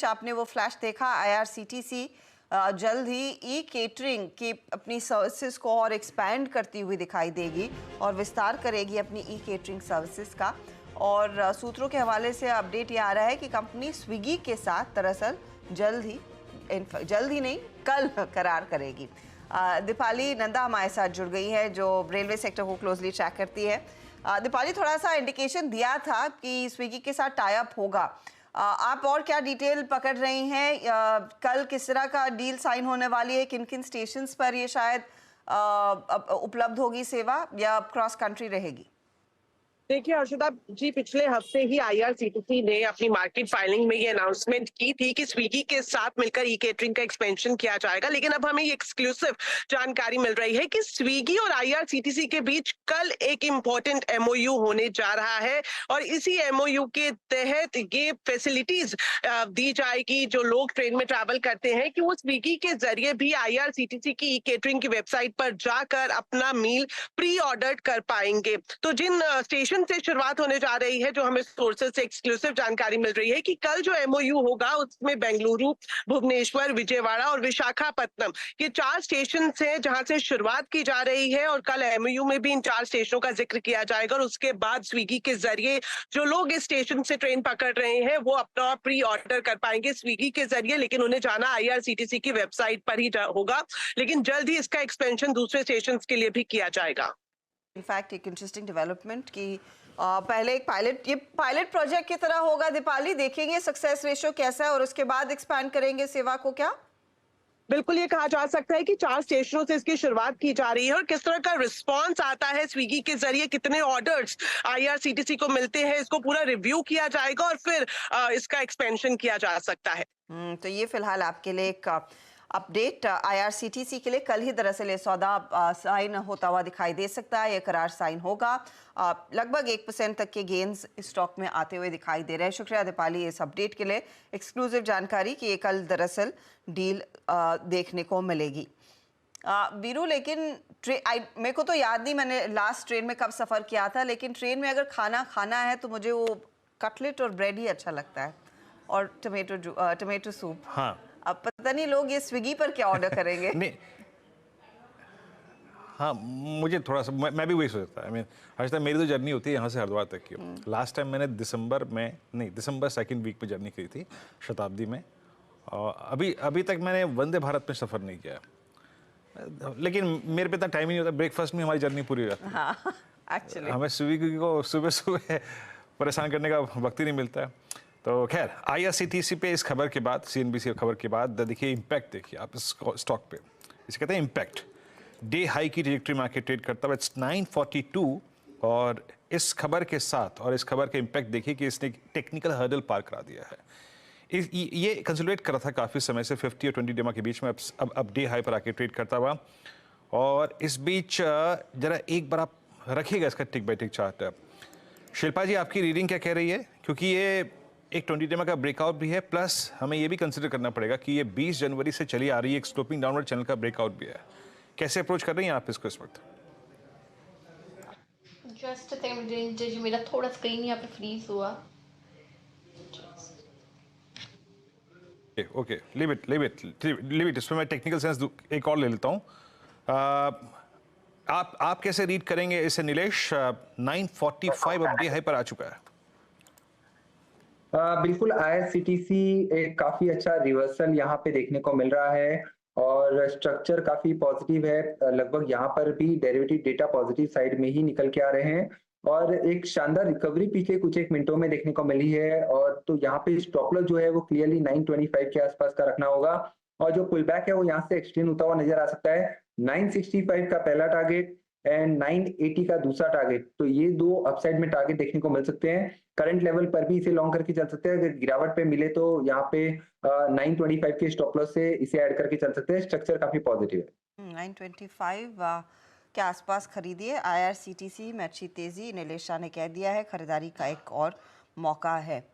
आपने वो फ्लैश देखा, आईआरसीटीसी जल्द ही ई केटरिंग की अपनी सर्विसेज को और एक्सपैंड करती हुई दिखाई देगी और विस्तार करेगी अपनी ई केटरिंग सर्विसेज का। और सूत्रों के हवाले से अपडेट ये आ रहा है कि कंपनी स्विगी के साथ दरअसल जल्द ही नहीं, कल करार करेगी। दीपाली नंदा हमारे साथ जुड़ गई है जो रेलवे सेक्टर को क्लोजली ट्रैक करती है। दीपाली, थोड़ा सा इंडिकेशन दिया था कि स्विगी के साथ टाई अप होगा, आप और क्या डिटेल पकड़ रही हैं? कल किस तरह का डील साइन होने वाली है? किन किन स्टेशंस पर ये शायद उपलब्ध होगी सेवा, या क्रॉस कंट्री रहेगी? देखिए अर्षदा जी, पिछले हफ्ते ही आईआरसीटीसी ने अपनी मार्केट फाइलिंग में ये अनाउंसमेंट की थी कि स्विगी के साथ मिलकर ई केटरिंग का एक्सपेंशन किया जाएगा। लेकिन अब हमें ये एक्सक्लूसिव जानकारी मिल रही है कि स्विगी और आईआरसीटीसी के बीच कल एक इम्पोर्टेंट एमओयू होने जा रहा है और इसी एमओयू के तहत ये फैसिलिटीज दी जाएगी जो लोग ट्रेन में ट्रैवल करते हैं कि वो स्विगी के जरिए भी आईआरसीटीसी की ई केटरिंग की वेबसाइट पर जाकर अपना मील प्री ऑर्डर कर पाएंगे। तो जिन स्टेशन से शुरुआत होने जा रही है, जो हमें सोर्सेज से एक्सक्लूसिव जानकारी मिल रही है कि कल जो एमओयू होगा उसमें बेंगलुरु, भुवनेश्वर, विजयवाड़ा और विशाखापत्तनम, ये 4 स्टेशन हैं जहां से शुरुआत की जा रही है और कल एमओयू में भी इन 4 स्टेशनों का जिक्र किया जाएगा। और उसके बाद स्विगी के जरिए जो लोग इस स्टेशन से ट्रेन पकड़ रहे हैं वो अपना प्री ऑर्डर कर पाएंगे स्विगी के जरिए, लेकिन उन्हें जाना आईआरसीटीसी की वेबसाइट पर ही होगा। लेकिन जल्द ही इसका एक्सपेंशन दूसरे स्टेशन के लिए भी किया जाएगा। इनफैक्ट एक इंटरेस्टिंग डेवलपमेंट की पहले एक पायलट प्रोजेक्ट की तरह होगा। दीपाली, देखेंगे सक्सेस रेशियो कैसा है और उसके बाद एक्सपैंड करेंगे सेवा को क्या? बिल्कुल, ये कहा जा सकता है कि 4 स्टेशनों से इसकी शुरुआत की जा रही है और किस तरह का रिस्पांस आता है स्विगी के जरिए, कितने ऑर्डर्स आईआरसीटीसी को मिलते हैं, इसको पूरा रिव्यू किया जाएगा और फिर इसका एक्सपेंशन किया जा सकता है। तो ये फिलहाल आपके लिए एक अपडेट आईआरसीटीसी के लिए। कल ही दरअसल ये सौदा साइन होता हुआ दिखाई दे सकता है, ये करार साइन होगा। लगभग 1% तक के गेन्स स्टॉक में आते हुए दिखाई दे रहे हैं। शुक्रिया दीपाली इस अपडेट के लिए, एक्सक्लूसिव जानकारी कि ये कल दरअसल डील देखने को मिलेगी। वीरू, लेकिन मेरे को तो याद नहीं मैंने लास्ट ट्रेन में कब सफ़र किया था, लेकिन ट्रेन में अगर खाना खाना है तो मुझे वो कटलेट और ब्रेड ही अच्छा लगता है और टमेटो सूप। हाँ, अब पता नहीं लोग ये स्विगी पर क्या ऑर्डर करेंगे। नहीं, हाँ, मुझे थोड़ा सा मैं भी वही सोचता है। आज तक मेरी तो जर्नी होती है यहाँ से हरिद्वार तक की। लास्ट टाइम मैंने दिसंबर सेकंड वीक में जर्नी की थी शताब्दी में। और अभी तक मैंने वंदे भारत में सफ़र नहीं किया, लेकिन मेरे पे इतना टाइम ही नहीं होता। ब्रेकफास्ट में हमारी जर्नी पूरी हो जाती है। हाँ, एक्चुअली हमें स्विगी को सुबह परेशान करने का वक्त ही नहीं मिलता है। तो खैर, आईआरसीटीसी पे इस खबर के बाद, सीएनबीसी खबर के बाद देखिए इम्पैक्ट, देखिए आप इस स्टॉक पे, इसे कहते हैं इम्पैक्ट। डे हाई की ट्रेजेक्टरी मार्केट ट्रेड करता हुआ इट्स 942 और इस खबर के साथ और इस खबर के इम्पैक्ट देखिए कि इसने टेक्निकल हर्डल पार करा दिया है। ये कंसोलिडेट कर रहा था काफ़ी समय से 50 और 20 डेमा के बीच में, अब डे हाई पर आके ट्रेड करता हुआ। और इस बीच जरा एक बार आप रखिएगा इसका tick by tick chart. Shilpa ji, आपकी रीडिंग क्या कह रही है? क्योंकि ये एक 20 डेमा का ब्रेकआउट भी है, प्लस हमें ये भी कंसिडर करना पड़ेगा कि ये 20 जनवरी से चली आ रही है एक स्लोपिंग डाउनवर्ड चैनल का ब्रेकआउट भी है। कैसे अप्रोच कर रही हैं आप इसको इस वक्त? जस्ट मेरा थोड़ा स्क्रीन यहाँ पे फ्रीज हुआ। Okay, leave it. इसमें मैं टेक्निकल सेंस एक और ले लेता हूँ। आप कैसे रीड करेंगे इसे नीलेश? 945 अब डे हाई पर आ चुका है। बिल्कुल, आईआरसीटीसी एक काफी अच्छा रिवर्सल यहाँ पे देखने को मिल रहा है और स्ट्रक्चर काफी पॉजिटिव है। लगभग यहाँ पर भी डेरिवेटिव डेटा पॉजिटिव साइड में ही निकल के आ रहे हैं और एक शानदार रिकवरी पिछले कुछ एक मिनटों में देखने को मिली है। और तो यहाँ पे स्टॉप लॉस जो है वो क्लियरली 925 के आसपास का रखना होगा और जो पुल बैक है वो यहाँ से एक्सटेंड होता हुआ नजर आ सकता है। 965 का पहला टारगेट एंड 980 का दूसरा टारगेट, तो ये 2 अपसाइड में टारगेट देखने को मिल सकते हैं। करंट लेवल पर भी इसे लॉन्ग करके चल सकते हैं। अगर गिरावट पे मिले तो यहाँ पे 925 के स्टॉप लॉस से इसे ऐड करके चल सकते हैं। स्ट्रक्चर काफी पॉजिटिव है। 925 के आसपास खरीदिए आईआरसीटीसी में अच्छी तेजी। नीलेश शाह ने कह दिया है, खरीदारी का एक और मौका है।